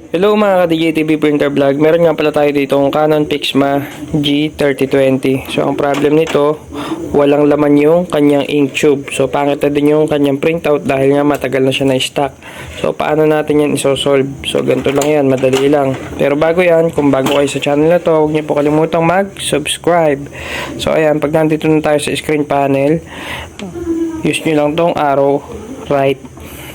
Hello mga ka-DJTV Printer Vlog. Meron nga pala tayo dito ang Canon Pixma G3020. So ang problem nito, walang laman yung kanyang ink tube. So pangit na din yung kanyang printout dahil nga matagal na siya na-stock. So paano natin yan isosolve? So ganito lang yan, madali lang. Pero bago yan, kung bago kayo sa channel na to, huwag niyo po kalimutang mag-subscribe. So ayan, pag nandito na tayo sa screen panel, use nyo lang tong arrow right.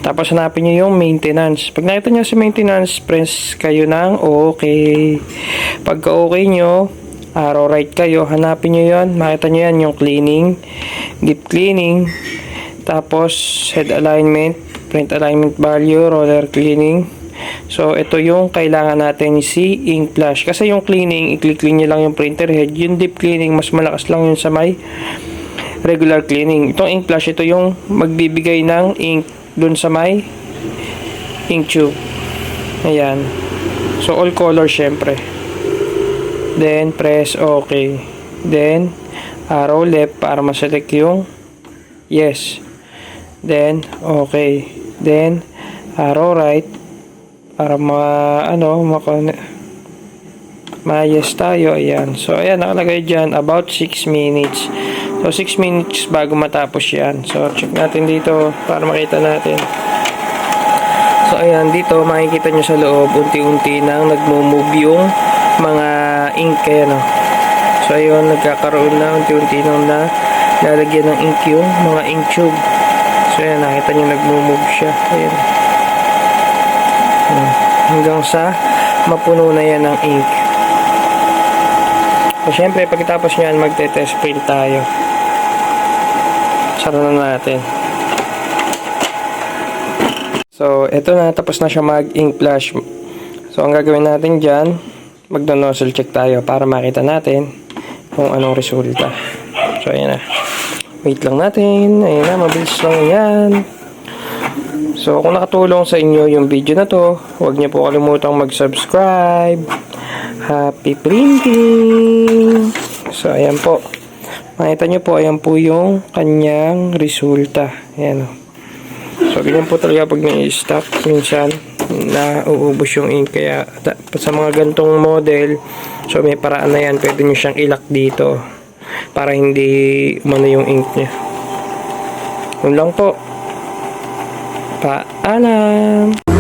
Tapos hanapin nyo yung maintenance. Pag nakita nyo sa maintenance, press kayo ng okay. Pagka okay nyo, arrow right kayo, hanapin nyo yun. Makita nyo yan yung cleaning, deep cleaning, tapos head alignment, print alignment value, roller cleaning. So ito yung kailangan natin si ink flash. Kasi yung cleaning, i-clean nyo lang yung printer head. Yung deep cleaning, mas malakas lang yun sa may regular cleaning. Itong ink flash, ito yung magbibigay ng ink dun sa may ink tube. Ayan. So all color syempre. Then press OK. Then arrow left para ma-select yung yes. Then OK. Then arrow right para ma-yes tayo. Ayan. So ayan, nakalagay dyan about 6 minutes. So 6 minutes bago matapos yan. So check natin dito para makita natin. So ayan, dito makikita nyo sa loob unti-unti nang nagmo-move yung mga ink. Ayan o. So ayun, nagkakaroon na unti-unti nang lalagyan ng ink yung mga ink tube. So ayan, nakita nyo nagmo-move siya. Ayan. Hanggang sa mapuno na yan ng ink. So syempre pagkatapos nyan, magte-test print tayo. Sara na natin. So, eto na. Tapos na siya mag-ink flash. So, ang gagawin natin dyan, magno-nozzle check tayo para makita natin kung anong resulta. So, ayan na. Wait lang natin. Ayan na, mabilis lang yan. So, kung nakatulong sa inyo yung video na to, huwag niyo po kalimutang mag-subscribe. Happy printing! So, ayan po. Makita nyo po, ayan po yung kanyang resulta. Ayan o. So, ganyan po talaga pag na-stock. Minsan, nauubos yung ink. Kaya, sa mga gantong model, so may paraan na yan. Pwede nyo siyang ilak dito para hindi umano yung ink nya. Yun lang po. Paalam!